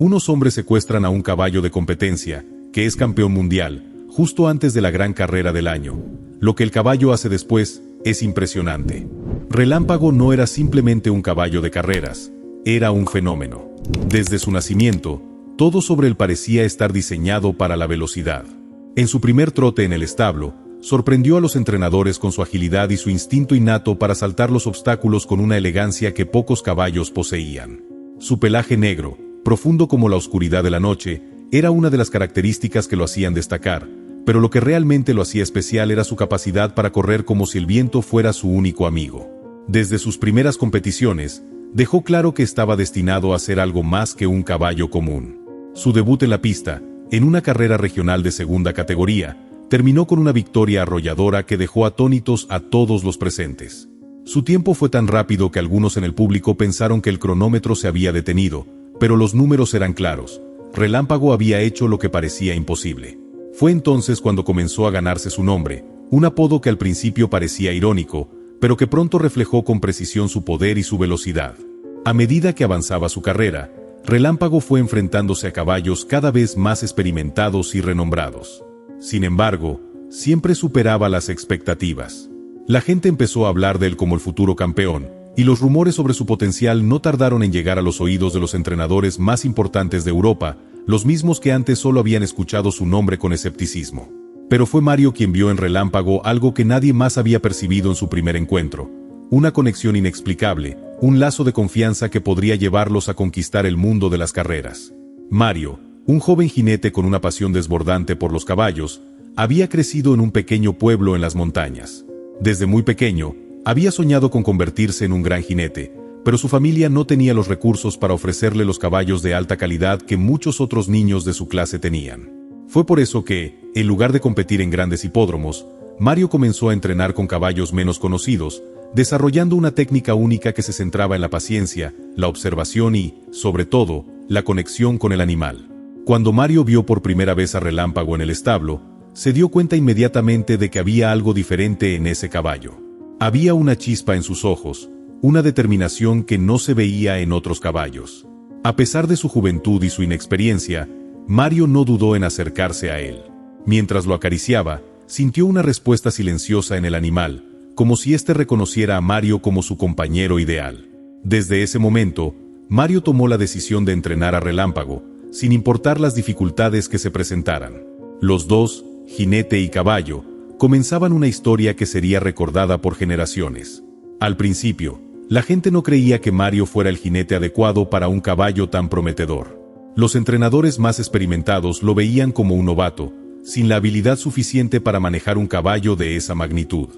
Unos hombres secuestran a un caballo de competencia, que es campeón mundial, justo antes de la gran carrera del año. Lo que el caballo hace después es impresionante. Relámpago no era simplemente un caballo de carreras, era un fenómeno. Desde su nacimiento, todo sobre él parecía estar diseñado para la velocidad. En su primer trote en el establo, sorprendió a los entrenadores con su agilidad y su instinto innato para saltar los obstáculos con una elegancia que pocos caballos poseían. Su pelaje negro, profundo como la oscuridad de la noche, era una de las características que lo hacían destacar, pero lo que realmente lo hacía especial era su capacidad para correr como si el viento fuera su único amigo. Desde sus primeras competiciones, dejó claro que estaba destinado a ser algo más que un caballo común. Su debut en la pista, en una carrera regional de segunda categoría, terminó con una victoria arrolladora que dejó atónitos a todos los presentes. Su tiempo fue tan rápido que algunos en el público pensaron que el cronómetro se había detenido, pero los números eran claros. Relámpago había hecho lo que parecía imposible. Fue entonces cuando comenzó a ganarse su nombre, un apodo que al principio parecía irónico, pero que pronto reflejó con precisión su poder y su velocidad. A medida que avanzaba su carrera, Relámpago fue enfrentándose a caballos cada vez más experimentados y renombrados. Sin embargo, siempre superaba las expectativas. La gente empezó a hablar de él como el futuro campeón, y los rumores sobre su potencial no tardaron en llegar a los oídos de los entrenadores más importantes de Europa, los mismos que antes solo habían escuchado su nombre con escepticismo. Pero fue Mario quien vio en Relámpago algo que nadie más había percibido en su primer encuentro: una conexión inexplicable, un lazo de confianza que podría llevarlos a conquistar el mundo de las carreras. Mario, un joven jinete con una pasión desbordante por los caballos, había crecido en un pequeño pueblo en las montañas. Desde muy pequeño, había soñado con convertirse en un gran jinete, pero su familia no tenía los recursos para ofrecerle los caballos de alta calidad que muchos otros niños de su clase tenían. Fue por eso que, en lugar de competir en grandes hipódromos, Mario comenzó a entrenar con caballos menos conocidos, desarrollando una técnica única que se centraba en la paciencia, la observación y, sobre todo, la conexión con el animal. Cuando Mario vio por primera vez a Relámpago en el establo, se dio cuenta inmediatamente de que había algo diferente en ese caballo. Había una chispa en sus ojos, una determinación que no se veía en otros caballos. A pesar de su juventud y su inexperiencia, Mario no dudó en acercarse a él. Mientras lo acariciaba, sintió una respuesta silenciosa en el animal, como si éste reconociera a Mario como su compañero ideal. Desde ese momento, Mario tomó la decisión de entrenar a Relámpago, sin importar las dificultades que se presentaran. Los dos, jinete y caballo, comenzaban una historia que sería recordada por generaciones. Al principio, la gente no creía que Mario fuera el jinete adecuado para un caballo tan prometedor. Los entrenadores más experimentados lo veían como un novato, sin la habilidad suficiente para manejar un caballo de esa magnitud.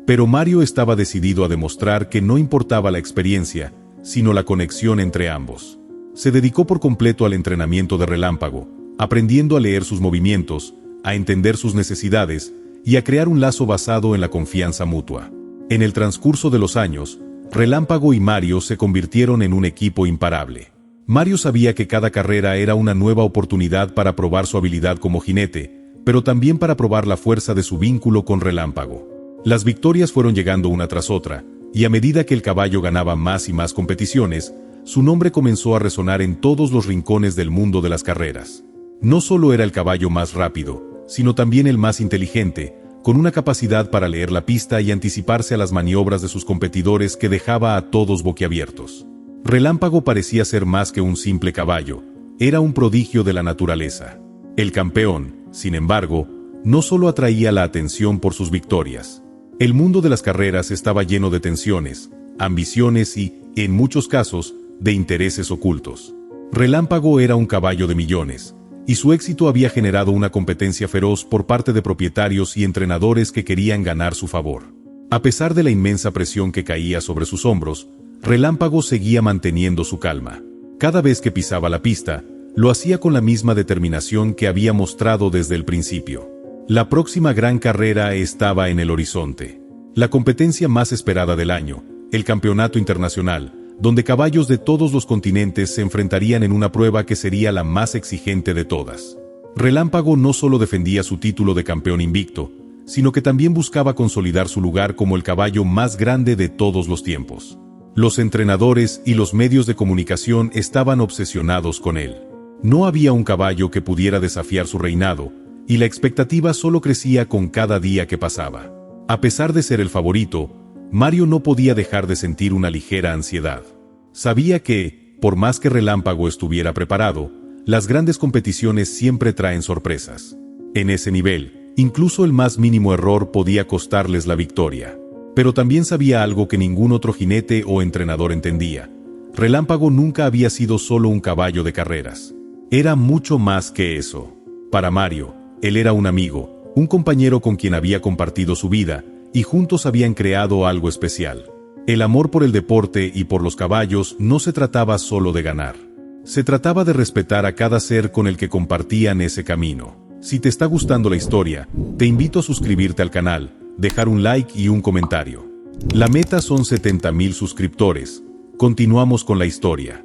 Pero Mario estaba decidido a demostrar que no importaba la experiencia, sino la conexión entre ambos. Se dedicó por completo al entrenamiento de Relámpago, aprendiendo a leer sus movimientos, a entender sus necesidades y a crear un lazo basado en la confianza mutua. En el transcurso de los años, Relámpago y Mario se convirtieron en un equipo imparable. Mario sabía que cada carrera era una nueva oportunidad para probar su habilidad como jinete, pero también para probar la fuerza de su vínculo con Relámpago. Las victorias fueron llegando una tras otra, y a medida que el caballo ganaba más y más competiciones, su nombre comenzó a resonar en todos los rincones del mundo de las carreras. No solo era el caballo más rápido, sino también el más inteligente, con una capacidad para leer la pista y anticiparse a las maniobras de sus competidores que dejaba a todos boquiabiertos. Relámpago parecía ser más que un simple caballo, era un prodigio de la naturaleza. El campeón, sin embargo, no solo atraía la atención por sus victorias. El mundo de las carreras estaba lleno de tensiones, ambiciones y, en muchos casos, de intereses ocultos. Relámpago era un caballo de millones, y su éxito había generado una competencia feroz por parte de propietarios y entrenadores que querían ganar su favor. A pesar de la inmensa presión que caía sobre sus hombros, Relámpago seguía manteniendo su calma. Cada vez que pisaba la pista, lo hacía con la misma determinación que había mostrado desde el principio. La próxima gran carrera estaba en el horizonte. La competencia más esperada del año, el Campeonato Internacional, donde caballos de todos los continentes se enfrentarían en una prueba que sería la más exigente de todas. Relámpago no solo defendía su título de campeón invicto, sino que también buscaba consolidar su lugar como el caballo más grande de todos los tiempos. Los entrenadores y los medios de comunicación estaban obsesionados con él. No había un caballo que pudiera desafiar su reinado, y la expectativa solo crecía con cada día que pasaba. A pesar de ser el favorito, Mario no podía dejar de sentir una ligera ansiedad. Sabía que, por más que Relámpago estuviera preparado, las grandes competiciones siempre traen sorpresas. En ese nivel, incluso el más mínimo error podía costarles la victoria. Pero también sabía algo que ningún otro jinete o entrenador entendía. Relámpago nunca había sido solo un caballo de carreras. Era mucho más que eso. Para Mario, él era un amigo, un compañero con quien había compartido su vida, y juntos habían creado algo especial. El amor por el deporte y por los caballos no se trataba solo de ganar. Se trataba de respetar a cada ser con el que compartían ese camino. Si te está gustando la historia, te invito a suscribirte al canal, dejar un like y un comentario. La meta son 70,000 suscriptores. Continuamos con la historia.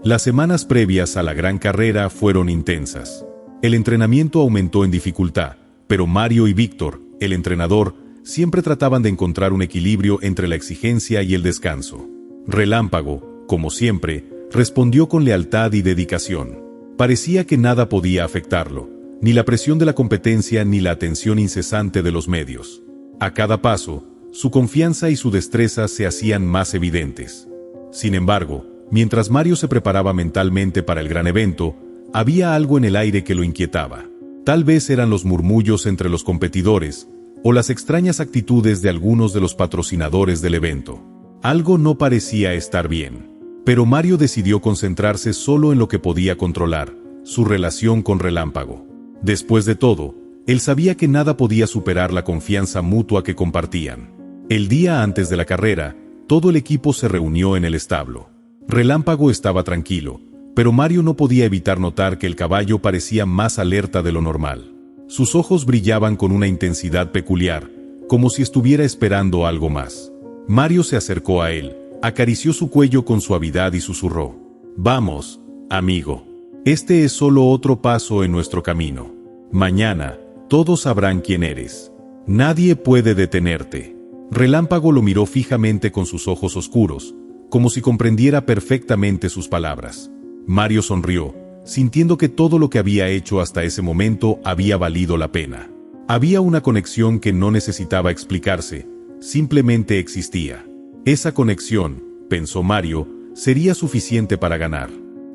Las semanas previas a la gran carrera fueron intensas. El entrenamiento aumentó en dificultad, pero Mario y Víctor, el entrenador, siempre trataban de encontrar un equilibrio entre la exigencia y el descanso. Relámpago, como siempre, respondió con lealtad y dedicación. Parecía que nada podía afectarlo, ni la presión de la competencia ni la atención incesante de los medios. A cada paso, su confianza y su destreza se hacían más evidentes. Sin embargo, mientras Mario se preparaba mentalmente para el gran evento, había algo en el aire que lo inquietaba. Tal vez eran los murmullos entre los competidores, o las extrañas actitudes de algunos de los patrocinadores del evento. Algo no parecía estar bien. Pero Mario decidió concentrarse solo en lo que podía controlar, su relación con Relámpago. Después de todo, él sabía que nada podía superar la confianza mutua que compartían. El día antes de la carrera, todo el equipo se reunió en el establo. Relámpago estaba tranquilo, pero Mario no podía evitar notar que el caballo parecía más alerta de lo normal. Sus ojos brillaban con una intensidad peculiar, como si estuviera esperando algo más. Mario se acercó a él, acarició su cuello con suavidad y susurró: «Vamos, amigo. Este es solo otro paso en nuestro camino. Mañana, todos sabrán quién eres. Nadie puede detenerte». Relámpago lo miró fijamente con sus ojos oscuros, como si comprendiera perfectamente sus palabras. Mario sonrió, sintiendo que todo lo que había hecho hasta ese momento había valido la pena. Había una conexión que no necesitaba explicarse, simplemente existía. Esa conexión, pensó Mario, sería suficiente para ganar.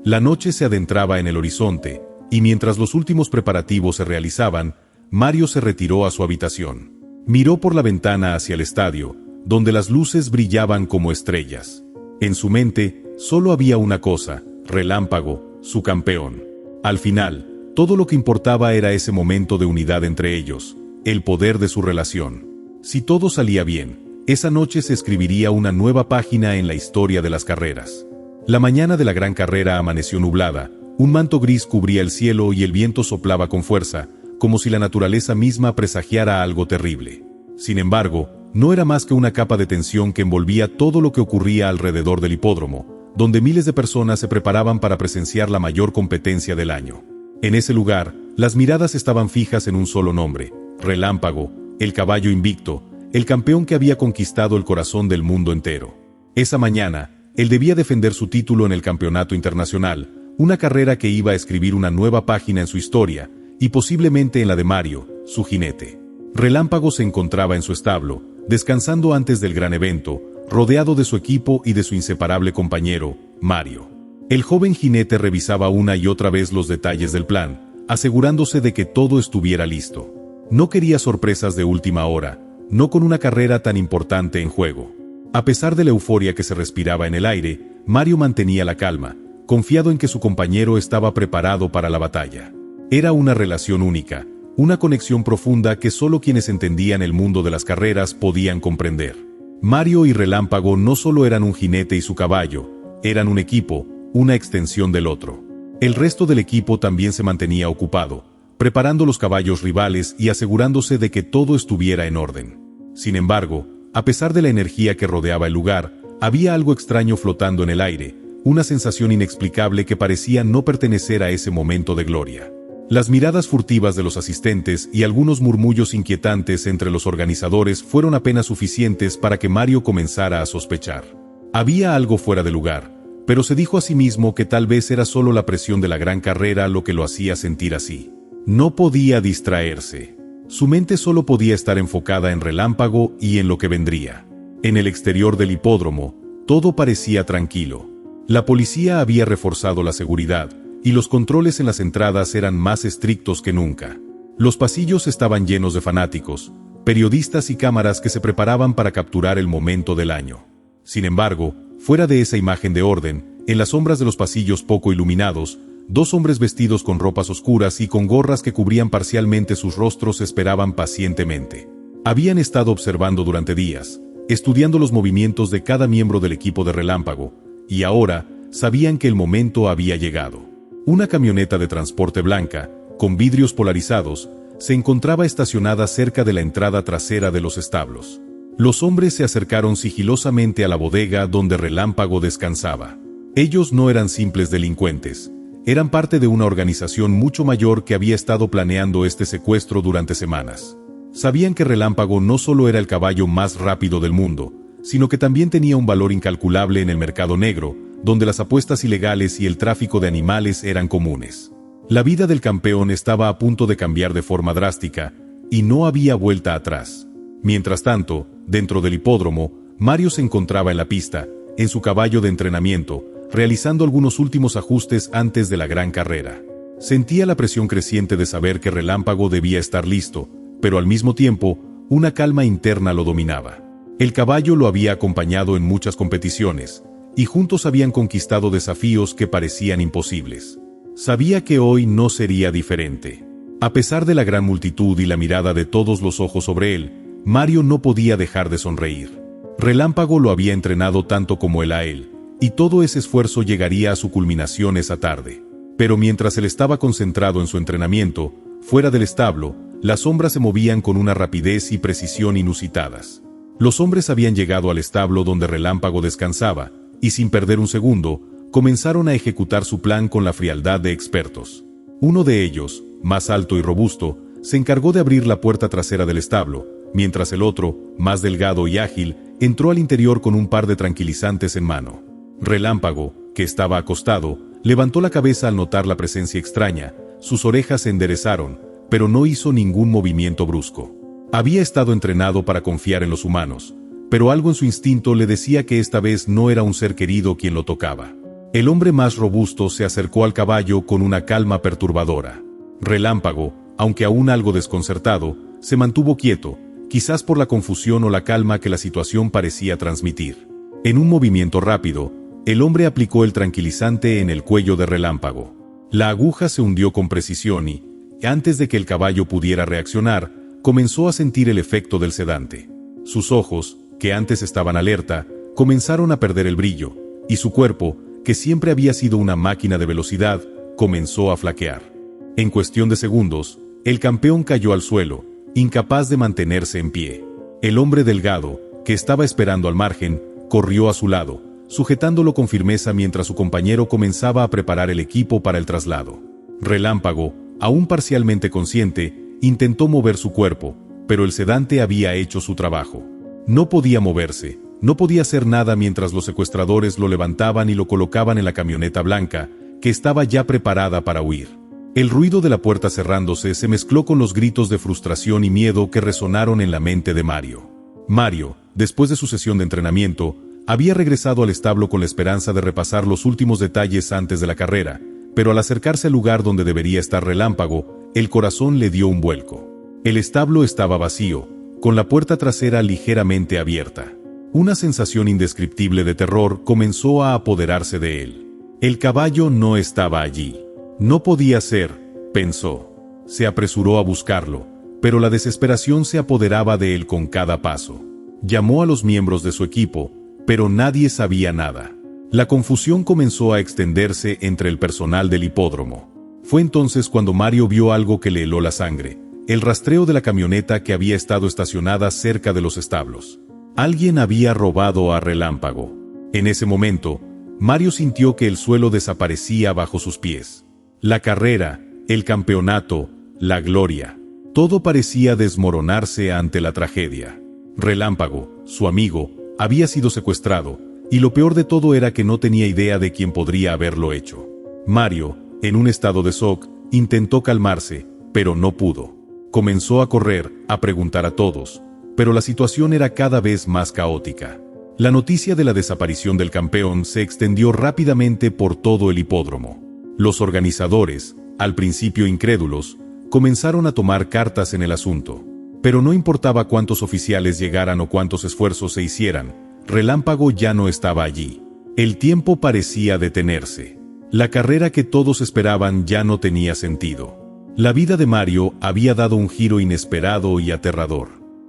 La noche se adentraba en el horizonte, y mientras los últimos preparativos se realizaban, Mario se retiró a su habitación. Miró por la ventana hacia el estadio, donde las luces brillaban como estrellas. En su mente, solo había una cosa: Relámpago, su campeón. Al final, todo lo que importaba era ese momento de unidad entre ellos, el poder de su relación. Si todo salía bien, esa noche se escribiría una nueva página en la historia de las carreras. La mañana de la gran carrera amaneció nublada, un manto gris cubría el cielo y el viento soplaba con fuerza, como si la naturaleza misma presagiara algo terrible. Sin embargo, no era más que una capa de tensión que envolvía todo lo que ocurría alrededor del hipódromo, donde miles de personas se preparaban para presenciar la mayor competencia del año. En ese lugar, las miradas estaban fijas en un solo nombre: Relámpago, el caballo invicto, el campeón que había conquistado el corazón del mundo entero. Esa mañana, él debía defender su título en el campeonato internacional, una carrera que iba a escribir una nueva página en su historia, y posiblemente en la de Mario, su jinete. Relámpago se encontraba en su establo, descansando antes del gran evento, rodeado de su equipo y de su inseparable compañero, Mario. El joven jinete revisaba una y otra vez los detalles del plan, asegurándose de que todo estuviera listo. No quería sorpresas de última hora, no con una carrera tan importante en juego. A pesar de la euforia que se respiraba en el aire, Mario mantenía la calma, confiado en que su compañero estaba preparado para la batalla. Era una relación única, una conexión profunda que solo quienes entendían el mundo de las carreras podían comprender. Mario y Relámpago no solo eran un jinete y su caballo, eran un equipo, una extensión del otro. El resto del equipo también se mantenía ocupado, preparando los caballos rivales y asegurándose de que todo estuviera en orden. Sin embargo, a pesar de la energía que rodeaba el lugar, había algo extraño flotando en el aire, una sensación inexplicable que parecía no pertenecer a ese momento de gloria. Las miradas furtivas de los asistentes y algunos murmullos inquietantes entre los organizadores fueron apenas suficientes para que Mario comenzara a sospechar. Había algo fuera de lugar, pero se dijo a sí mismo que tal vez era solo la presión de la gran carrera lo que lo hacía sentir así. No podía distraerse. Su mente solo podía estar enfocada en Relámpago y en lo que vendría. En el exterior del hipódromo, todo parecía tranquilo. La policía había reforzado la seguridad, y los controles en las entradas eran más estrictos que nunca. Los pasillos estaban llenos de fanáticos, periodistas y cámaras que se preparaban para capturar el momento del año. Sin embargo, fuera de esa imagen de orden, en las sombras de los pasillos poco iluminados, dos hombres vestidos con ropas oscuras y con gorras que cubrían parcialmente sus rostros esperaban pacientemente. Habían estado observando durante días, estudiando los movimientos de cada miembro del equipo de Relámpago, y ahora sabían que el momento había llegado. Una camioneta de transporte blanca, con vidrios polarizados, se encontraba estacionada cerca de la entrada trasera de los establos. Los hombres se acercaron sigilosamente a la bodega donde Relámpago descansaba. Ellos no eran simples delincuentes, eran parte de una organización mucho mayor que había estado planeando este secuestro durante semanas. Sabían que Relámpago no solo era el caballo más rápido del mundo, sino que también tenía un valor incalculable en el mercado negro, donde las apuestas ilegales y el tráfico de animales eran comunes. La vida del campeón estaba a punto de cambiar de forma drástica, y no había vuelta atrás. Mientras tanto, dentro del hipódromo, Mario se encontraba en la pista, en su caballo de entrenamiento, realizando algunos últimos ajustes antes de la gran carrera. Sentía la presión creciente de saber que Relámpago debía estar listo, pero al mismo tiempo, una calma interna lo dominaba. El caballo lo había acompañado en muchas competiciones, y juntos habían conquistado desafíos que parecían imposibles. Sabía que hoy no sería diferente. A pesar de la gran multitud y la mirada de todos los ojos sobre él, Mario no podía dejar de sonreír. Relámpago lo había entrenado tanto como él a él, y todo ese esfuerzo llegaría a su culminación esa tarde. Pero mientras él estaba concentrado en su entrenamiento, fuera del establo, las sombras se movían con una rapidez y precisión inusitadas. Los hombres habían llegado al establo donde Relámpago descansaba, y sin perder un segundo, comenzaron a ejecutar su plan con la frialdad de expertos. Uno de ellos, más alto y robusto, se encargó de abrir la puerta trasera del establo, mientras el otro, más delgado y ágil, entró al interior con un par de tranquilizantes en mano. Relámpago, que estaba acostado, levantó la cabeza al notar la presencia extraña, sus orejas se enderezaron, pero no hizo ningún movimiento brusco. Había estado entrenado para confiar en los humanos, pero algo en su instinto le decía que esta vez no era un ser querido quien lo tocaba. El hombre más robusto se acercó al caballo con una calma perturbadora. Relámpago, aunque aún algo desconcertado, se mantuvo quieto, quizás por la confusión o la calma que la situación parecía transmitir. En un movimiento rápido, el hombre aplicó el tranquilizante en el cuello de Relámpago. La aguja se hundió con precisión y, antes de que el caballo pudiera reaccionar, comenzó a sentir el efecto del sedante. Sus ojos, que antes estaban alerta, comenzaron a perder el brillo, y su cuerpo, que siempre había sido una máquina de velocidad, comenzó a flaquear. En cuestión de segundos, el campeón cayó al suelo, incapaz de mantenerse en pie. El hombre delgado, que estaba esperando al margen, corrió a su lado, sujetándolo con firmeza mientras su compañero comenzaba a preparar el equipo para el traslado. Relámpago, aún parcialmente consciente, intentó mover su cuerpo, pero el sedante había hecho su trabajo. No podía moverse, no podía hacer nada mientras los secuestradores lo levantaban y lo colocaban en la camioneta blanca, que estaba ya preparada para huir. El ruido de la puerta cerrándose se mezcló con los gritos de frustración y miedo que resonaron en la mente de Mario. Mario, después de su sesión de entrenamiento, había regresado al establo con la esperanza de repasar los últimos detalles antes de la carrera, pero al acercarse al lugar donde debería estar Relámpago, el corazón le dio un vuelco. El establo estaba vacío, con la puerta trasera ligeramente abierta. Una sensación indescriptible de terror comenzó a apoderarse de él. El caballo no estaba allí. No podía ser, pensó. Se apresuró a buscarlo, pero la desesperación se apoderaba de él con cada paso. Llamó a los miembros de su equipo, pero nadie sabía nada. La confusión comenzó a extenderse entre el personal del hipódromo. Fue entonces cuando Mario vio algo que le heló la sangre, el rastreo de la camioneta que había estado estacionada cerca de los establos. Alguien había robado a Relámpago. En ese momento, Mario sintió que el suelo desaparecía bajo sus pies. La carrera, el campeonato, la gloria. Todo parecía desmoronarse ante la tragedia. Relámpago, su amigo, había sido secuestrado, y lo peor de todo era que no tenía idea de quién podría haberlo hecho. Mario, en un estado de shock, intentó calmarse, pero no pudo. Comenzó a correr, a preguntar a todos, pero la situación era cada vez más caótica. La noticia de la desaparición del campeón se extendió rápidamente por todo el hipódromo. Los organizadores, al principio incrédulos, comenzaron a tomar cartas en el asunto. Pero no importaba cuántos oficiales llegaran o cuántos esfuerzos se hicieran, Relámpago ya no estaba allí. El tiempo parecía detenerse. La carrera que todos esperaban ya no tenía sentido. La vida de Mario había dado un giro inesperado y aterrador.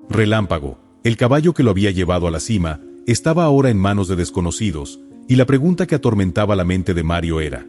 Relámpago, el caballo que lo había llevado a la cima, estaba ahora en manos de desconocidos, y la pregunta que atormentaba la mente de Mario era: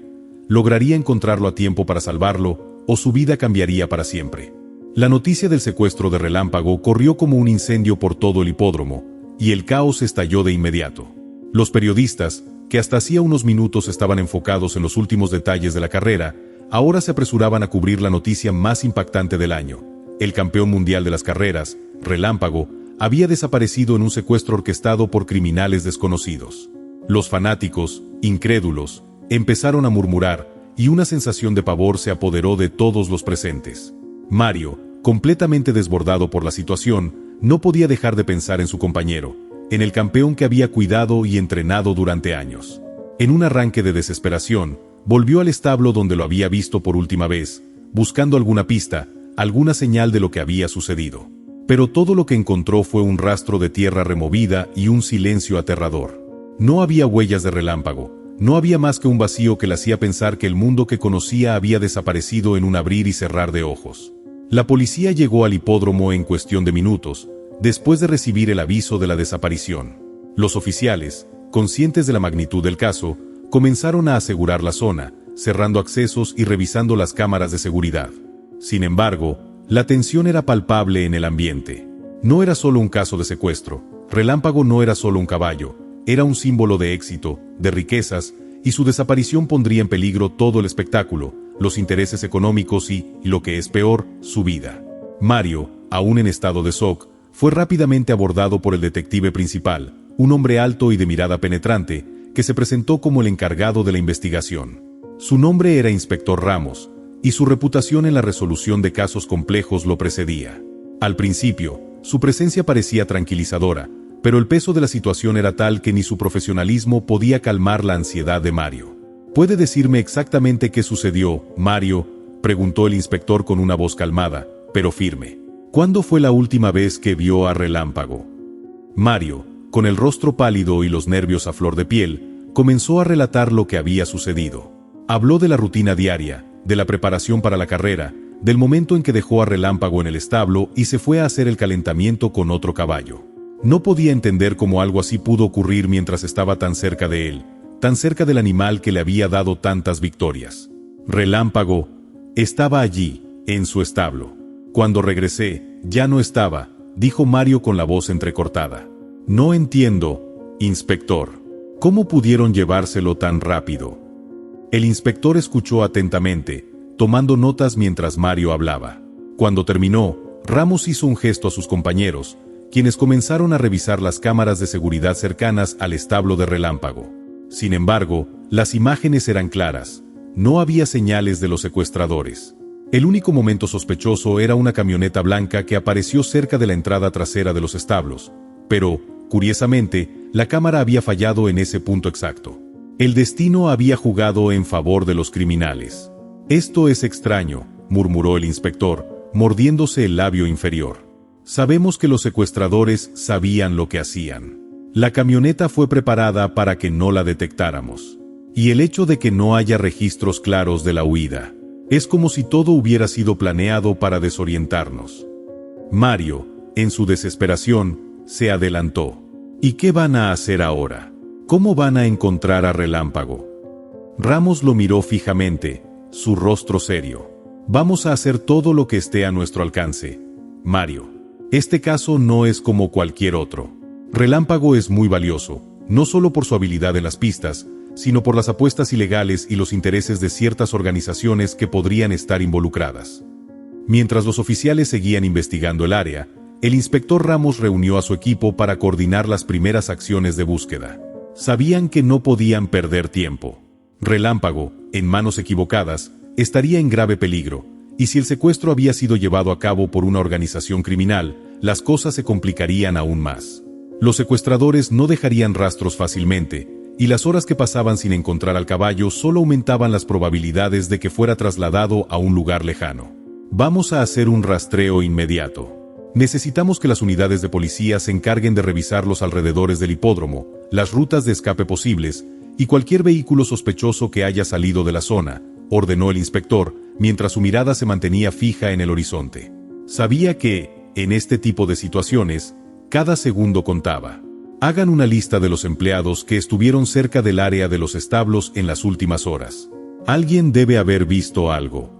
¿lograría encontrarlo a tiempo para salvarlo, o su vida cambiaría para siempre? La noticia del secuestro de Relámpago corrió como un incendio por todo el hipódromo, y el caos estalló de inmediato. Los periodistas, que hasta hacía unos minutos estaban enfocados en los últimos detalles de la carrera, ahora se apresuraban a cubrir la noticia más impactante del año. El campeón mundial de las carreras, Relámpago, había desaparecido en un secuestro orquestado por criminales desconocidos. Los fanáticos, incrédulos, empezaron a murmurar, y una sensación de pavor se apoderó de todos los presentes. Mario, completamente desbordado por la situación, no podía dejar de pensar en su compañero, en el campeón que había cuidado y entrenado durante años. En un arranque de desesperación, volvió al establo donde lo había visto por última vez, buscando alguna pista, alguna señal de lo que había sucedido. Pero todo lo que encontró fue un rastro de tierra removida y un silencio aterrador. No había huellas de Relámpago, no había más que un vacío que le hacía pensar que el mundo que conocía había desaparecido en un abrir y cerrar de ojos. La policía llegó al hipódromo en cuestión de minutos, después de recibir el aviso de la desaparición. Los oficiales, conscientes de la magnitud del caso, comenzaron a asegurar la zona, cerrando accesos y revisando las cámaras de seguridad. Sin embargo, la tensión era palpable en el ambiente. No era solo un caso de secuestro, Relámpago no era solo un caballo, era un símbolo de éxito, de riquezas, y su desaparición pondría en peligro todo el espectáculo, los intereses económicos y, lo que es peor, su vida. Mario, aún en estado de shock, fue rápidamente abordado por el detective principal, un hombre alto y de mirada penetrante, que se presentó como el encargado de la investigación. Su nombre era Inspector Ramos, y su reputación en la resolución de casos complejos lo precedía. Al principio, su presencia parecía tranquilizadora, pero el peso de la situación era tal que ni su profesionalismo podía calmar la ansiedad de Mario. ¿Puede decirme exactamente qué sucedió, Mario?, preguntó el inspector con una voz calmada, pero firme. ¿Cuándo fue la última vez que vio a Relámpago? Mario, con el rostro pálido y los nervios a flor de piel, comenzó a relatar lo que había sucedido. Habló de la rutina diaria, de la preparación para la carrera, del momento en que dejó a Relámpago en el establo y se fue a hacer el calentamiento con otro caballo. No podía entender cómo algo así pudo ocurrir mientras estaba tan cerca de él, tan cerca del animal que le había dado tantas victorias. Relámpago estaba allí, en su establo. Cuando regresé, ya no estaba, dijo Mario con la voz entrecortada. No entiendo, inspector. ¿Cómo pudieron llevárselo tan rápido? El inspector escuchó atentamente, tomando notas mientras Mario hablaba. Cuando terminó, Ramos hizo un gesto a sus compañeros, quienes comenzaron a revisar las cámaras de seguridad cercanas al establo de Relámpago. Sin embargo, las imágenes eran claras. No había señales de los secuestradores. El único momento sospechoso era una camioneta blanca que apareció cerca de la entrada trasera de los establos, pero, curiosamente, la cámara había fallado en ese punto exacto. El destino había jugado en favor de los criminales. Esto es extraño, murmuró el inspector, mordiéndose el labio inferior. Sabemos que los secuestradores sabían lo que hacían. La camioneta fue preparada para que no la detectáramos. Y el hecho de que no haya registros claros de la huida. Es como si todo hubiera sido planeado para desorientarnos. Mario, en su desesperación, se adelantó. ¿Y qué van a hacer ahora? ¿Cómo van a encontrar a Relámpago? Ramos lo miró fijamente, su rostro serio. Vamos a hacer todo lo que esté a nuestro alcance, Mario. Este caso no es como cualquier otro. Relámpago es muy valioso, no solo por su habilidad en las pistas, sino por las apuestas ilegales y los intereses de ciertas organizaciones que podrían estar involucradas. Mientras los oficiales seguían investigando el área, el inspector Ramos reunió a su equipo para coordinar las primeras acciones de búsqueda. Sabían que no podían perder tiempo. Relámpago, en manos equivocadas, estaría en grave peligro, y si el secuestro había sido llevado a cabo por una organización criminal, las cosas se complicarían aún más. Los secuestradores no dejarían rastros fácilmente, y las horas que pasaban sin encontrar al caballo solo aumentaban las probabilidades de que fuera trasladado a un lugar lejano. Vamos a hacer un rastreo inmediato. Necesitamos que las unidades de policía se encarguen de revisar los alrededores del hipódromo, las rutas de escape posibles, y cualquier vehículo sospechoso que haya salido de la zona, ordenó el inspector, mientras su mirada se mantenía fija en el horizonte. Sabía que, en este tipo de situaciones, cada segundo contaba. Hagan una lista de los empleados que estuvieron cerca del área de los establos en las últimas horas. Alguien debe haber visto algo.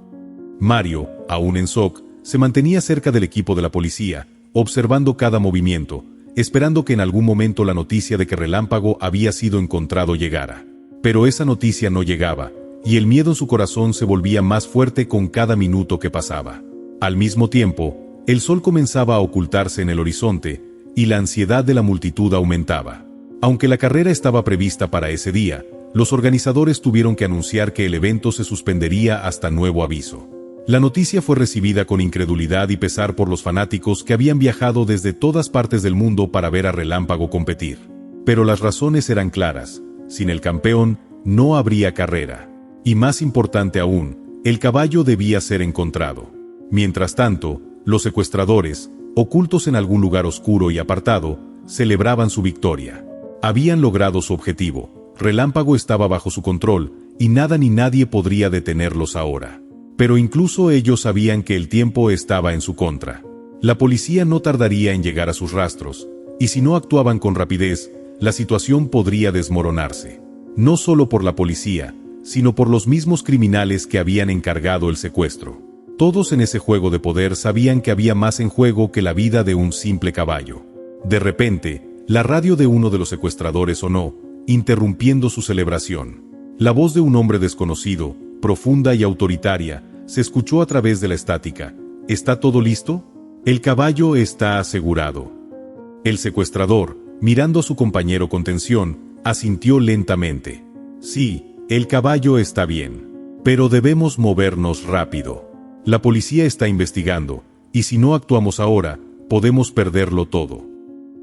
Mario, aún en shock, se mantenía cerca del equipo de la policía, observando cada movimiento, esperando que en algún momento la noticia de que Relámpago había sido encontrado llegara. Pero esa noticia no llegaba, y el miedo en su corazón se volvía más fuerte con cada minuto que pasaba. Al mismo tiempo, el sol comenzaba a ocultarse en el horizonte, y la ansiedad de la multitud aumentaba. Aunque la carrera estaba prevista para ese día, los organizadores tuvieron que anunciar que el evento se suspendería hasta nuevo aviso. La noticia fue recibida con incredulidad y pesar por los fanáticos que habían viajado desde todas partes del mundo para ver a Relámpago competir. Pero las razones eran claras: sin el campeón, no habría carrera. Y más importante aún, el caballo debía ser encontrado. Mientras tanto, los secuestradores, ocultos en algún lugar oscuro y apartado, celebraban su victoria. Habían logrado su objetivo. Relámpago estaba bajo su control, y nada ni nadie podría detenerlos ahora. Pero incluso ellos sabían que el tiempo estaba en su contra. La policía no tardaría en llegar a sus rastros, y si no actuaban con rapidez, la situación podría desmoronarse. No solo por la policía, sino por los mismos criminales que habían encargado el secuestro. Todos en ese juego de poder sabían que había más en juego que la vida de un simple caballo. De repente, la radio de uno de los secuestradores sonó, interrumpiendo su celebración. La voz de un hombre desconocido, profunda y autoritaria, se escuchó a través de la estática. ¿Está todo listo? El caballo está asegurado. El secuestrador, mirando a su compañero con tensión, asintió lentamente. Sí, el caballo está bien. Pero debemos movernos rápido. La policía está investigando, y si no actuamos ahora, podemos perderlo todo.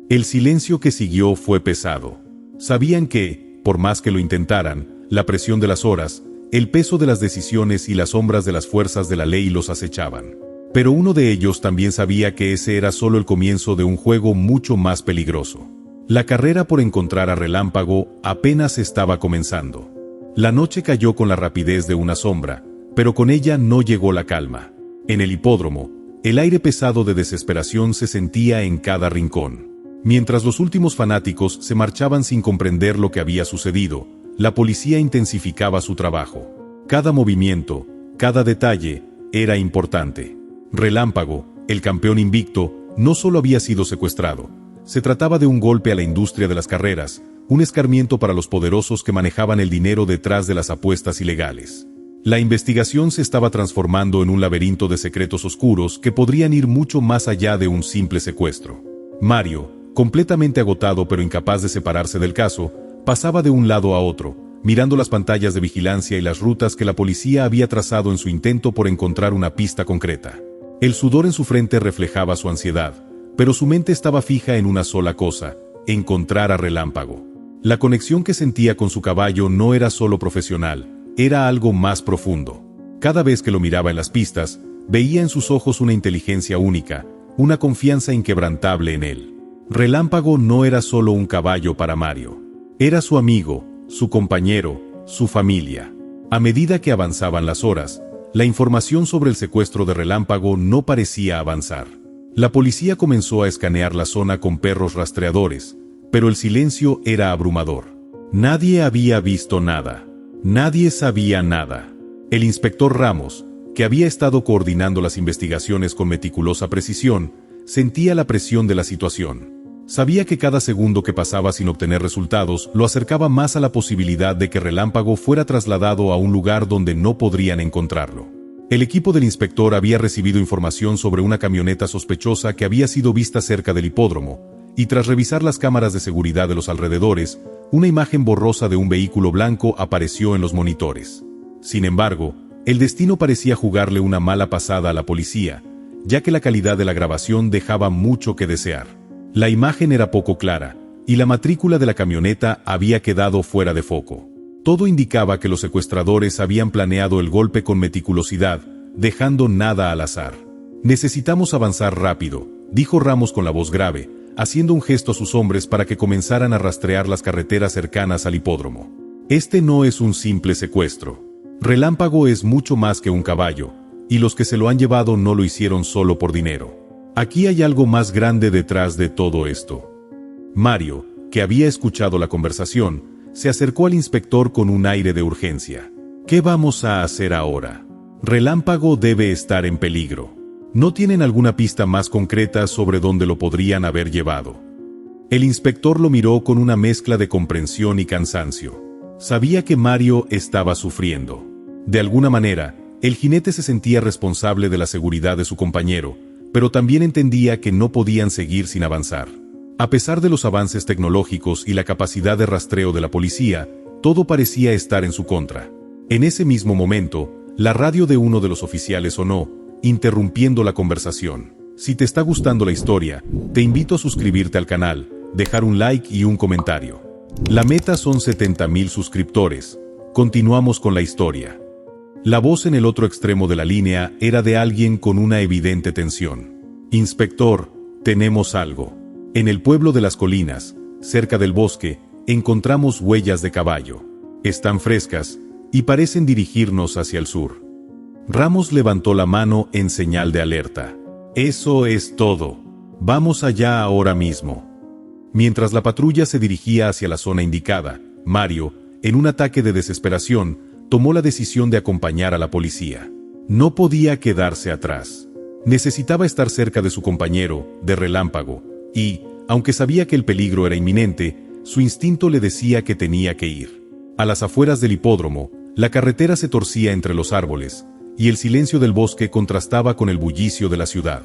El silencio que siguió fue pesado. Sabían que, por más que lo intentaran, la presión de las horas, el peso de las decisiones y las sombras de las fuerzas de la ley los acechaban. Pero uno de ellos también sabía que ese era solo el comienzo de un juego mucho más peligroso. La carrera por encontrar a Relámpago apenas estaba comenzando. La noche cayó con la rapidez de una sombra, pero con ella no llegó la calma. En el hipódromo, el aire pesado de desesperación se sentía en cada rincón. Mientras los últimos fanáticos se marchaban sin comprender lo que había sucedido, la policía intensificaba su trabajo. Cada movimiento, cada detalle, era importante. Relámpago, el campeón invicto, no solo había sido secuestrado. Se trataba de un golpe a la industria de las carreras, un escarmiento para los poderosos que manejaban el dinero detrás de las apuestas ilegales. La investigación se estaba transformando en un laberinto de secretos oscuros que podrían ir mucho más allá de un simple secuestro. Mario, completamente agotado pero incapaz de separarse del caso, pasaba de un lado a otro, mirando las pantallas de vigilancia y las rutas que la policía había trazado en su intento por encontrar una pista concreta. El sudor en su frente reflejaba su ansiedad, pero su mente estaba fija en una sola cosa: encontrar a Relámpago. La conexión que sentía con su caballo no era solo profesional, era algo más profundo. Cada vez que lo miraba en las pistas, veía en sus ojos una inteligencia única, una confianza inquebrantable en él. Relámpago no era solo un caballo para Mario. Era su amigo, su compañero, su familia. A medida que avanzaban las horas, la información sobre el secuestro de Relámpago no parecía avanzar. La policía comenzó a escanear la zona con perros rastreadores, pero el silencio era abrumador. Nadie había visto nada. Nadie sabía nada. El inspector Ramos, que había estado coordinando las investigaciones con meticulosa precisión, sentía la presión de la situación. Sabía que cada segundo que pasaba sin obtener resultados lo acercaba más a la posibilidad de que Relámpago fuera trasladado a un lugar donde no podrían encontrarlo. El equipo del inspector había recibido información sobre una camioneta sospechosa que había sido vista cerca del hipódromo, y tras revisar las cámaras de seguridad de los alrededores, una imagen borrosa de un vehículo blanco apareció en los monitores. Sin embargo, el destino parecía jugarle una mala pasada a la policía, ya que la calidad de la grabación dejaba mucho que desear. La imagen era poco clara, y la matrícula de la camioneta había quedado fuera de foco. Todo indicaba que los secuestradores habían planeado el golpe con meticulosidad, dejando nada al azar. «Necesitamos avanzar rápido», dijo Ramos con la voz grave, haciendo un gesto a sus hombres para que comenzaran a rastrear las carreteras cercanas al hipódromo. «Este no es un simple secuestro. Relámpago es mucho más que un caballo, y los que se lo han llevado no lo hicieron solo por dinero. Aquí hay algo más grande detrás de todo esto». Mario, que había escuchado la conversación, se acercó al inspector con un aire de urgencia. «¿Qué vamos a hacer ahora? Relámpago debe estar en peligro. ¿No tienen alguna pista más concreta sobre dónde lo podrían haber llevado?» El inspector lo miró con una mezcla de comprensión y cansancio. Sabía que Mario estaba sufriendo. De alguna manera, el jinete se sentía responsable de la seguridad de su compañero, pero también entendía que no podían seguir sin avanzar. A pesar de los avances tecnológicos y la capacidad de rastreo de la policía, todo parecía estar en su contra. En ese mismo momento, la radio de uno de los oficiales sonó, interrumpiendo la conversación. Si te está gustando la historia, te invito a suscribirte al canal, dejar un like y un comentario. La meta son 70.000 suscriptores. Continuamos con la historia. La voz en el otro extremo de la línea era de alguien con una evidente tensión. «Inspector, tenemos algo. En el pueblo de las colinas, cerca del bosque, encontramos huellas de caballo. Están frescas y parecen dirigirnos hacia el sur». Ramos levantó la mano en señal de alerta. «Eso es todo. Vamos allá ahora mismo». Mientras la patrulla se dirigía hacia la zona indicada, Mario, en un ataque de desesperación, tomó la decisión de acompañar a la policía. No podía quedarse atrás. Necesitaba estar cerca de su compañero, de Relámpago, y, aunque sabía que el peligro era inminente, su instinto le decía que tenía que ir. A las afueras del hipódromo, la carretera se torcía entre los árboles, y el silencio del bosque contrastaba con el bullicio de la ciudad.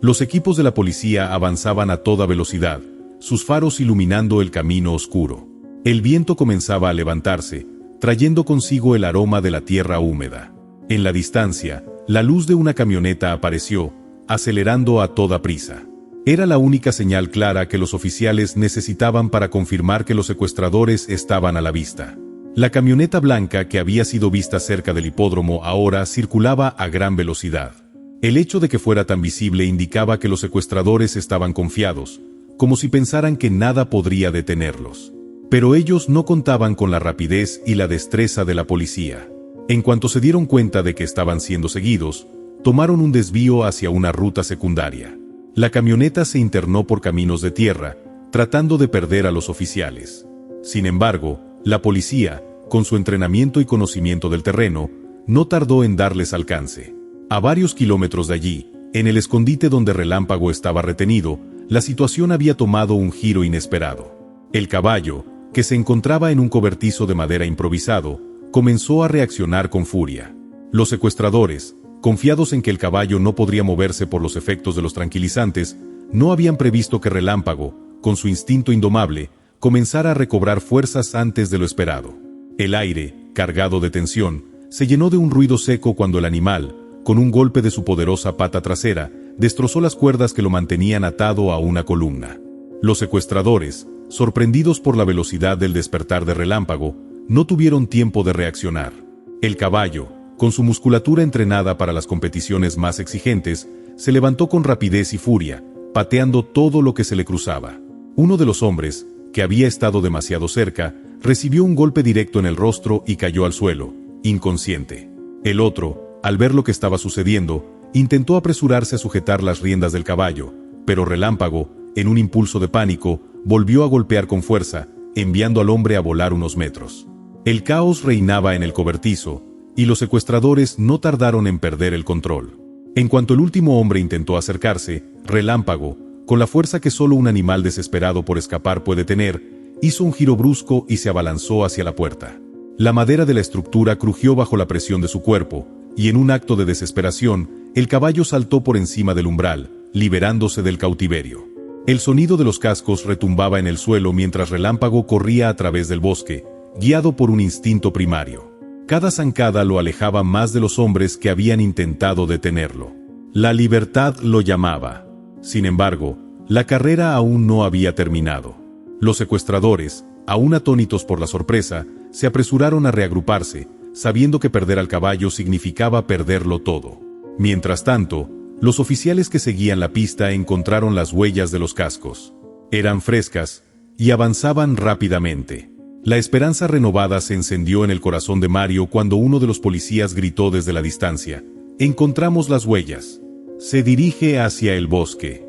Los equipos de la policía avanzaban a toda velocidad, sus faros iluminando el camino oscuro. El viento comenzaba a levantarse, trayendo consigo el aroma de la tierra húmeda. En la distancia, la luz de una camioneta apareció, acelerando a toda prisa. Era la única señal clara que los oficiales necesitaban para confirmar que los secuestradores estaban a la vista. La camioneta blanca que había sido vista cerca del hipódromo ahora circulaba a gran velocidad. El hecho de que fuera tan visible indicaba que los secuestradores estaban confiados, como si pensaran que nada podría detenerlos. Pero ellos no contaban con la rapidez y la destreza de la policía. En cuanto se dieron cuenta de que estaban siendo seguidos, tomaron un desvío hacia una ruta secundaria. La camioneta se internó por caminos de tierra, tratando de perder a los oficiales. Sin embargo, la policía, con su entrenamiento y conocimiento del terreno, no tardó en darles alcance. A varios kilómetros de allí, en el escondite donde Relámpago estaba retenido, la situación había tomado un giro inesperado. El caballo, que se encontraba en un cobertizo de madera improvisado, comenzó a reaccionar con furia. Los secuestradores, confiados en que el caballo no podría moverse por los efectos de los tranquilizantes, no habían previsto que Relámpago, con su instinto indomable, comenzara a recobrar fuerzas antes de lo esperado. El aire, cargado de tensión, se llenó de un ruido seco cuando el animal, con un golpe de su poderosa pata trasera, destrozó las cuerdas que lo mantenían atado a una columna. Los secuestradores, sorprendidos por la velocidad del despertar de Relámpago, no tuvieron tiempo de reaccionar. El caballo, con su musculatura entrenada para las competiciones más exigentes, se levantó con rapidez y furia, pateando todo lo que se le cruzaba. Uno de los hombres, que había estado demasiado cerca, recibió un golpe directo en el rostro y cayó al suelo, inconsciente. El otro, al ver lo que estaba sucediendo, intentó apresurarse a sujetar las riendas del caballo, pero Relámpago, en un impulso de pánico, volvió a golpear con fuerza, enviando al hombre a volar unos metros. El caos reinaba en el cobertizo, y los secuestradores no tardaron en perder el control. En cuanto el último hombre intentó acercarse, Relámpago, con la fuerza que solo un animal desesperado por escapar puede tener, hizo un giro brusco y se abalanzó hacia la puerta. La madera de la estructura crujió bajo la presión de su cuerpo, y en un acto de desesperación, el caballo saltó por encima del umbral, liberándose del cautiverio. El sonido de los cascos retumbaba en el suelo mientras Relámpago corría a través del bosque, guiado por un instinto primario. Cada zancada lo alejaba más de los hombres que habían intentado detenerlo. La libertad lo llamaba. Sin embargo, la carrera aún no había terminado. Los secuestradores, aún atónitos por la sorpresa, se apresuraron a reagruparse, sabiendo que perder al caballo significaba perderlo todo. Mientras tanto, los oficiales que seguían la pista encontraron las huellas de los cascos. Eran frescas y avanzaban rápidamente. La esperanza renovada se encendió en el corazón de Mario cuando uno de los policías gritó desde la distancia: «Encontramos las huellas». Se dirige hacia el bosque.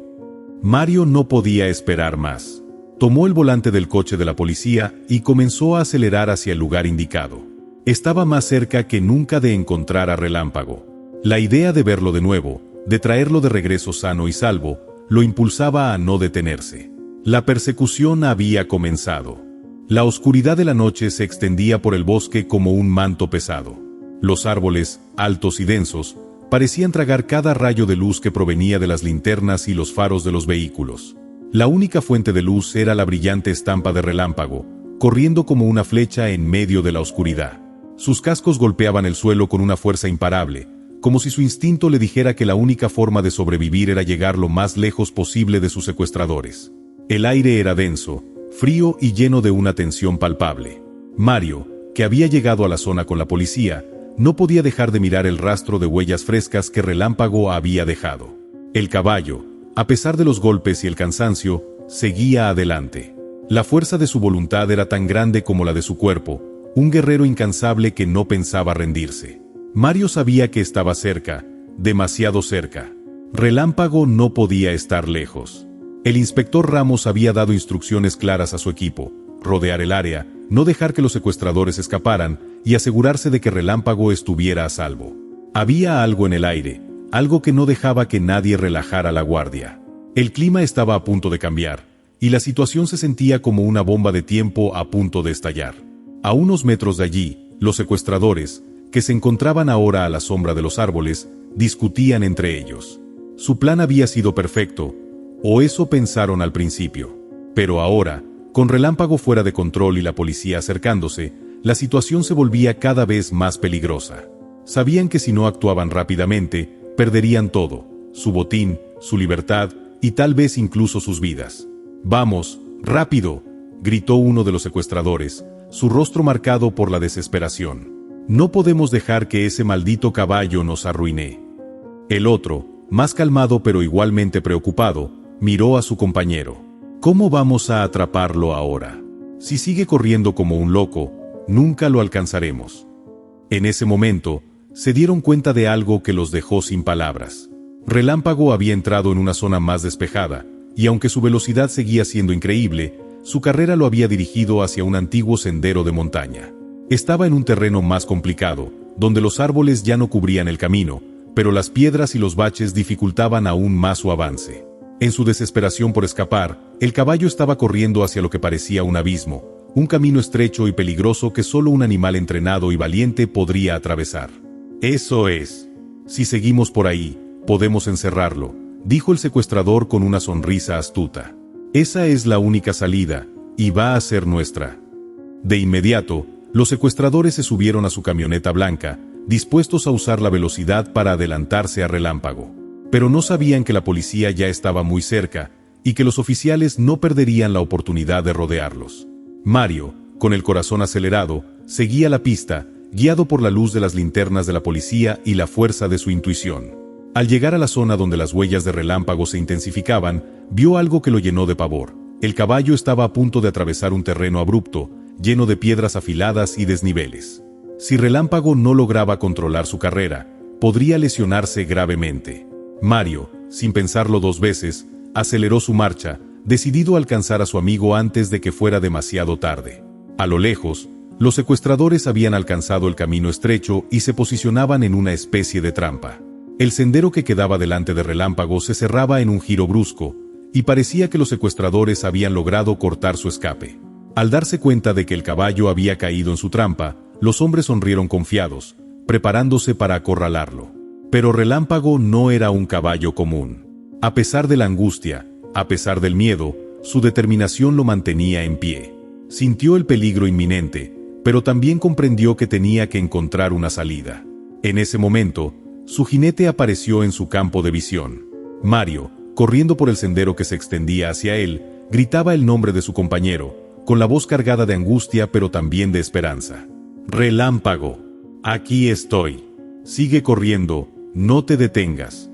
Mario no podía esperar más. Tomó el volante del coche de la policía y comenzó a acelerar hacia el lugar indicado. Estaba más cerca que nunca de encontrar a Relámpago. La idea de verlo de nuevo, de traerlo de regreso sano y salvo, lo impulsaba a no detenerse. La persecución había comenzado. La oscuridad de la noche se extendía por el bosque como un manto pesado. Los árboles, altos y densos, parecían tragar cada rayo de luz que provenía de las linternas y los faros de los vehículos. La única fuente de luz era la brillante estampa de Relámpago, corriendo como una flecha en medio de la oscuridad. Sus cascos golpeaban el suelo con una fuerza imparable, como si su instinto le dijera que la única forma de sobrevivir era llegar lo más lejos posible de sus secuestradores. El aire era denso, frío y lleno de una tensión palpable. Mario, que había llegado a la zona con la policía, no podía dejar de mirar el rastro de huellas frescas que Relámpago había dejado. El caballo, a pesar de los golpes y el cansancio, seguía adelante. La fuerza de su voluntad era tan grande como la de su cuerpo, un guerrero incansable que no pensaba rendirse. Mario sabía que estaba cerca, demasiado cerca. Relámpago no podía estar lejos. El inspector Ramos había dado instrucciones claras a su equipo: rodear el área, no dejar que los secuestradores escaparan y asegurarse de que Relámpago estuviera a salvo. Había algo en el aire, algo que no dejaba que nadie relajara la guardia. El clima estaba a punto de cambiar, y la situación se sentía como una bomba de tiempo a punto de estallar. A unos metros de allí, los secuestradores, que se encontraban ahora a la sombra de los árboles, discutían entre ellos. Su plan había sido perfecto, o eso pensaron al principio. Pero ahora, con Relámpago fuera de control y la policía acercándose, la situación se volvía cada vez más peligrosa. Sabían que si no actuaban rápidamente, perderían todo: su botín, su libertad y tal vez incluso sus vidas. «¡Vamos, rápido!», gritó uno de los secuestradores, su rostro marcado por la desesperación. «No podemos dejar que ese maldito caballo nos arruine». El otro, más calmado pero igualmente preocupado, miró a su compañero. «¿Cómo vamos a atraparlo ahora? Si sigue corriendo como un loco, nunca lo alcanzaremos». En ese momento, se dieron cuenta de algo que los dejó sin palabras. Relámpago había entrado en una zona más despejada, y aunque su velocidad seguía siendo increíble, su carrera lo había dirigido hacia un antiguo sendero de montaña. Estaba en un terreno más complicado, donde los árboles ya no cubrían el camino, pero las piedras y los baches dificultaban aún más su avance. En su desesperación por escapar, el caballo estaba corriendo hacia lo que parecía un abismo, un camino estrecho y peligroso que solo un animal entrenado y valiente podría atravesar. «Eso es. Si seguimos por ahí, podemos encerrarlo», dijo el secuestrador con una sonrisa astuta. «Esa es la única salida, y va a ser nuestra». De inmediato, los secuestradores se subieron a su camioneta blanca, dispuestos a usar la velocidad para adelantarse a Relámpago. Pero no sabían que la policía ya estaba muy cerca, y que los oficiales no perderían la oportunidad de rodearlos. Mario, con el corazón acelerado, seguía la pista, guiado por la luz de las linternas de la policía y la fuerza de su intuición. Al llegar a la zona donde las huellas de Relámpago se intensificaban, vio algo que lo llenó de pavor. El caballo estaba a punto de atravesar un terreno abrupto, lleno de piedras afiladas y desniveles. Si Relámpago no lograba controlar su carrera, podría lesionarse gravemente. Mario, sin pensarlo dos veces, aceleró su marcha, decidido a alcanzar a su amigo antes de que fuera demasiado tarde. A lo lejos, los secuestradores habían alcanzado el camino estrecho y se posicionaban en una especie de trampa. El sendero que quedaba delante de Relámpago se cerraba en un giro brusco, y parecía que los secuestradores habían logrado cortar su escape. Al darse cuenta de que el caballo había caído en su trampa, los hombres sonrieron confiados, preparándose para acorralarlo. Pero Relámpago no era un caballo común. A pesar de la angustia, A pesar del miedo, su determinación lo mantenía en pie. Sintió el peligro inminente, pero también comprendió que tenía que encontrar una salida. En ese momento, su jinete apareció en su campo de visión. Mario, corriendo por el sendero que se extendía hacia él, gritaba el nombre de su compañero, con la voz cargada de angustia pero también de esperanza. «Relámpago, aquí estoy. Sigue corriendo, no te detengas».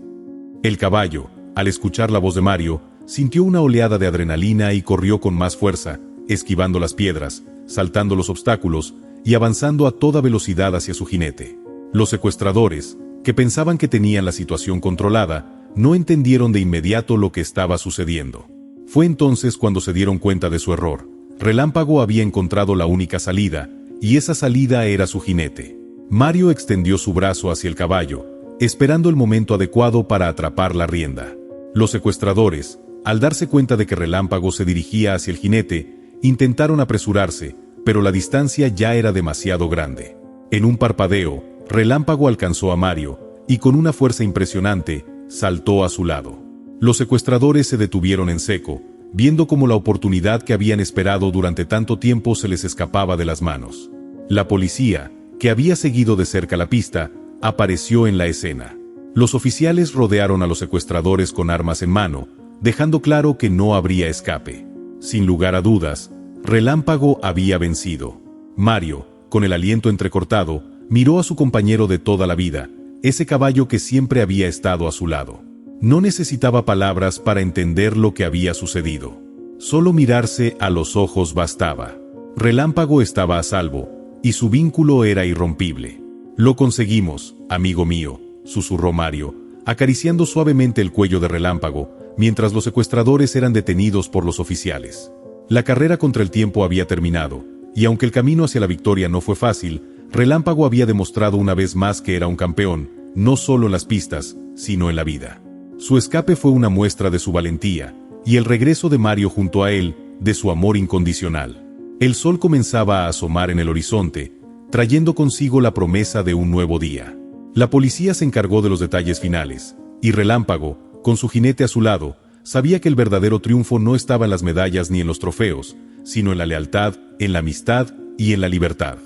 El caballo, al escuchar la voz de Mario, sintió una oleada de adrenalina y corrió con más fuerza, esquivando las piedras, saltando los obstáculos y avanzando a toda velocidad hacia su jinete. Los secuestradores, que pensaban que tenían la situación controlada, no entendieron de inmediato lo que estaba sucediendo. Fue entonces cuando se dieron cuenta de su error. Relámpago había encontrado la única salida, y esa salida era su jinete. Mario extendió su brazo hacia el caballo, esperando el momento adecuado para atrapar la rienda. Los secuestradores, al darse cuenta de que Relámpago se dirigía hacia el jinete, intentaron apresurarse, pero la distancia ya era demasiado grande. En un parpadeo, Relámpago alcanzó a Mario, y con una fuerza impresionante, saltó a su lado. Los secuestradores se detuvieron en seco, viendo cómo la oportunidad que habían esperado durante tanto tiempo se les escapaba de las manos. La policía, que había seguido de cerca la pista, apareció en la escena. Los oficiales rodearon a los secuestradores con armas en mano, dejando claro que no habría escape. Sin lugar a dudas, Relámpago había vencido. Mario, con el aliento entrecortado, miró a su compañero de toda la vida, ese caballo que siempre había estado a su lado. No necesitaba palabras para entender lo que había sucedido. Solo mirarse a los ojos bastaba. Relámpago estaba a salvo, y su vínculo era irrompible. «Lo conseguimos, amigo mío», susurró Mario, acariciando suavemente el cuello de Relámpago, mientras los secuestradores eran detenidos por los oficiales. La carrera contra el tiempo había terminado, y aunque el camino hacia la victoria no fue fácil, Relámpago había demostrado una vez más que era un campeón, no solo en las pistas, sino en la vida. Su escape fue una muestra de su valentía, y el regreso de Mario junto a él, de su amor incondicional. El sol comenzaba a asomar en el horizonte, trayendo consigo la promesa de un nuevo día. La policía se encargó de los detalles finales, y Relámpago, con su jinete a su lado, sabía que el verdadero triunfo no estaba en las medallas ni en los trofeos, sino en la lealtad, en la amistad y en la libertad.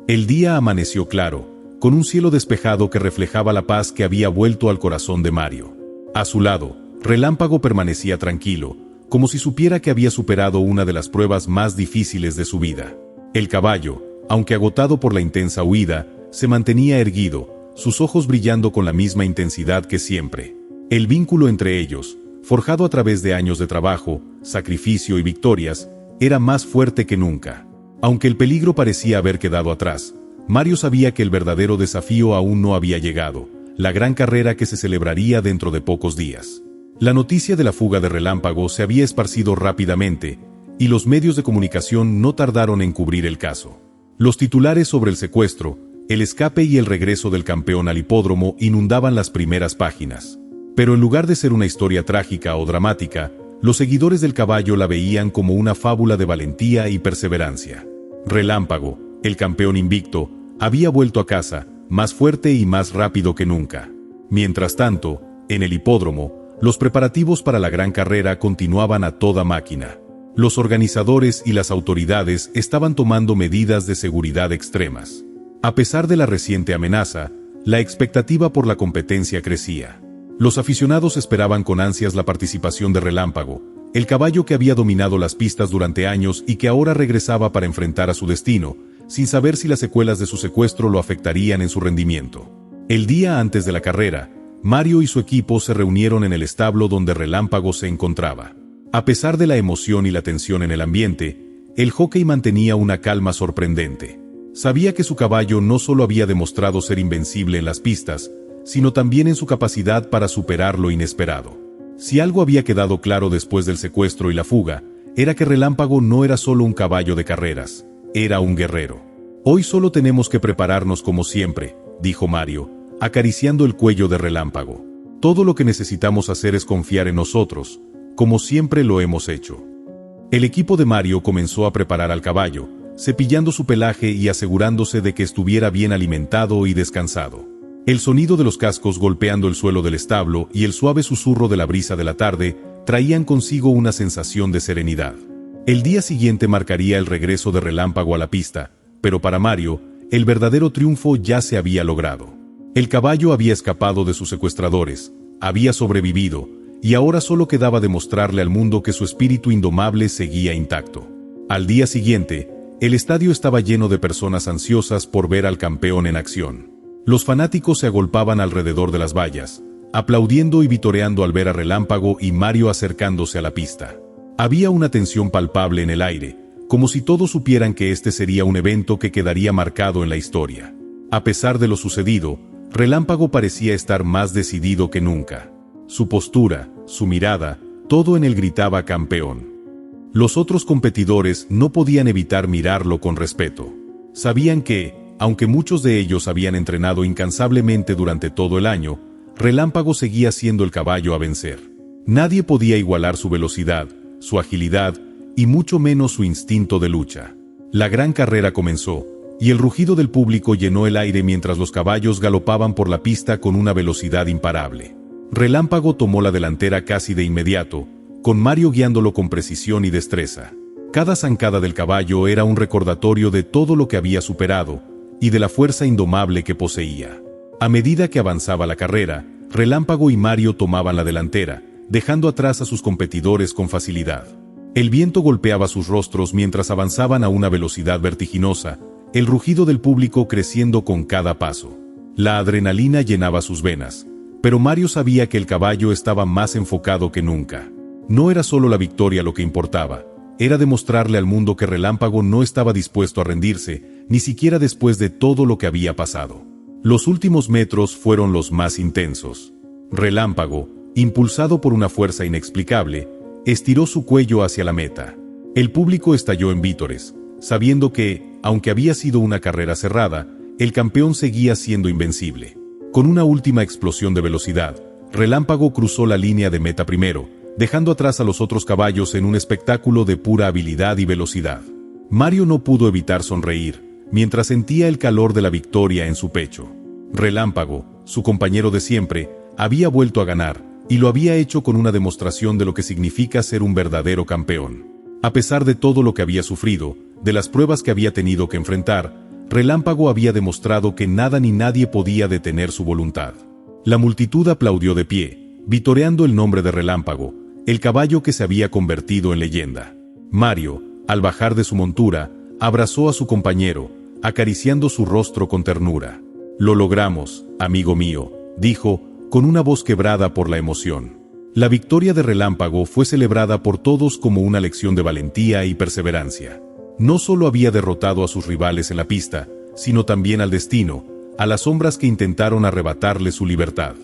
El día amaneció claro, con un cielo despejado que reflejaba la paz que había vuelto al corazón de Mario. A su lado, Relámpago permanecía tranquilo, como si supiera que había superado una de las pruebas más difíciles de su vida. El caballo, aunque agotado por la intensa huida, se mantenía erguido, sus ojos brillando con la misma intensidad que siempre. El vínculo entre ellos, forjado a través de años de trabajo, sacrificio y victorias, era más fuerte que nunca. Aunque el peligro parecía haber quedado atrás, Mario sabía que el verdadero desafío aún no había llegado, la gran carrera que se celebraría dentro de pocos días. La noticia de la fuga de Relámpago se había esparcido rápidamente, y los medios de comunicación no tardaron en cubrir el caso. Los titulares sobre el secuestro, el escape y el regreso del campeón al hipódromo inundaban las primeras páginas. Pero en lugar de ser una historia trágica o dramática, los seguidores del caballo la veían como una fábula de valentía y perseverancia. Relámpago, el campeón invicto, había vuelto a casa, más fuerte y más rápido que nunca. Mientras tanto, en el hipódromo, los preparativos para la gran carrera continuaban a toda máquina. Los organizadores y las autoridades estaban tomando medidas de seguridad extremas. A pesar de la reciente amenaza, la expectativa por la competencia crecía. Los aficionados esperaban con ansias la participación de Relámpago, el caballo que había dominado las pistas durante años y que ahora regresaba para enfrentar a su destino, sin saber si las secuelas de su secuestro lo afectarían en su rendimiento. El día antes de la carrera, Mario y su equipo se reunieron en el establo donde Relámpago se encontraba. A pesar de la emoción y la tensión en el ambiente, el jockey mantenía una calma sorprendente. Sabía que su caballo no solo había demostrado ser invencible en las pistas, sino también en su capacidad para superar lo inesperado. Si algo había quedado claro después del secuestro y la fuga, era que Relámpago no era solo un caballo de carreras, era un guerrero. «Hoy solo tenemos que prepararnos como siempre», dijo Mario, acariciando el cuello de Relámpago. «Todo lo que necesitamos hacer es confiar en nosotros, como siempre lo hemos hecho». El equipo de Mario comenzó a preparar al caballo, cepillando su pelaje y asegurándose de que estuviera bien alimentado y descansado. El sonido de los cascos golpeando el suelo del establo y el suave susurro de la brisa de la tarde traían consigo una sensación de serenidad. El día siguiente marcaría el regreso de Relámpago a la pista, pero para Mario, el verdadero triunfo ya se había logrado. El caballo había escapado de sus secuestradores, había sobrevivido, y ahora solo quedaba demostrarle al mundo que su espíritu indomable seguía intacto. Al día siguiente, el estadio estaba lleno de personas ansiosas por ver al campeón en acción. Los fanáticos se agolpaban alrededor de las vallas, aplaudiendo y vitoreando al ver a Relámpago y Mario acercándose a la pista. Había una tensión palpable en el aire, como si todos supieran que este sería un evento que quedaría marcado en la historia. A pesar de lo sucedido, Relámpago parecía estar más decidido que nunca. Su postura, su mirada, todo en él gritaba campeón. Los otros competidores no podían evitar mirarlo con respeto. Sabían que, aunque muchos de ellos habían entrenado incansablemente durante todo el año, Relámpago seguía siendo el caballo a vencer. Nadie podía igualar su velocidad, su agilidad y mucho menos su instinto de lucha. La gran carrera comenzó, y el rugido del público llenó el aire mientras los caballos galopaban por la pista con una velocidad imparable. Relámpago tomó la delantera casi de inmediato, con Mario guiándolo con precisión y destreza. Cada zancada del caballo era un recordatorio de todo lo que había superado, y de la fuerza indomable que poseía. A medida que avanzaba la carrera, Relámpago y Mario tomaban la delantera, dejando atrás a sus competidores con facilidad. El viento golpeaba sus rostros mientras avanzaban a una velocidad vertiginosa, el rugido del público creciendo con cada paso. La adrenalina llenaba sus venas, pero Mario sabía que el caballo estaba más enfocado que nunca. No era solo la victoria lo que importaba, era demostrarle al mundo que Relámpago no estaba dispuesto a rendirse, ni siquiera después de todo lo que había pasado. Los últimos metros fueron los más intensos. Relámpago, impulsado por una fuerza inexplicable, estiró su cuello hacia la meta. El público estalló en vítores, sabiendo que, aunque había sido una carrera cerrada, el campeón seguía siendo invencible. Con una última explosión de velocidad, Relámpago cruzó la línea de meta primero, dejando atrás a los otros caballos en un espectáculo de pura habilidad y velocidad. Mario no pudo evitar sonreír, mientras sentía el calor de la victoria en su pecho. Relámpago, su compañero de siempre, había vuelto a ganar, y lo había hecho con una demostración de lo que significa ser un verdadero campeón. A pesar de todo lo que había sufrido, de las pruebas que había tenido que enfrentar, Relámpago había demostrado que nada ni nadie podía detener su voluntad. La multitud aplaudió de pie, vitoreando el nombre de Relámpago, el caballo que se había convertido en leyenda. Mario, al bajar de su montura, abrazó a su compañero, acariciando su rostro con ternura. «Lo logramos, amigo mío», dijo, con una voz quebrada por la emoción. La victoria de Relámpago fue celebrada por todos como una lección de valentía y perseverancia. No solo había derrotado a sus rivales en la pista, sino también al destino, a las sombras que intentaron arrebatarle su libertad.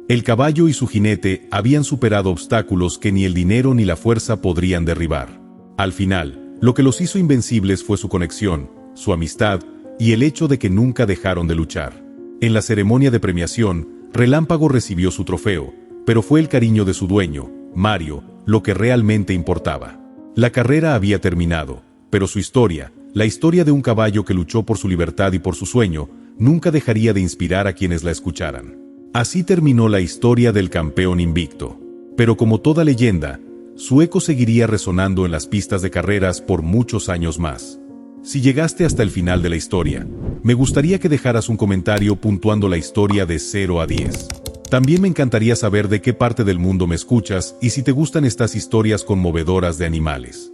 El caballo y su jinete habían superado obstáculos que ni el dinero ni la fuerza podrían derribar. Al final, lo que los hizo invencibles fue su conexión, su amistad y el hecho de que nunca dejaron de luchar. En la ceremonia de premiación, Relámpago recibió su trofeo, pero fue el cariño de su dueño, Mario, lo que realmente importaba. La carrera había terminado, pero su historia, la historia de un caballo que luchó por su libertad y por su sueño, nunca dejaría de inspirar a quienes la escucharan. Así terminó la historia del campeón invicto. Pero como toda leyenda, su eco seguiría resonando en las pistas de carreras por muchos años más. Si llegaste hasta el final de la historia, me gustaría que dejaras un comentario puntuando la historia de 0 a 10. También me encantaría saber de qué parte del mundo me escuchas y si te gustan estas historias conmovedoras de animales.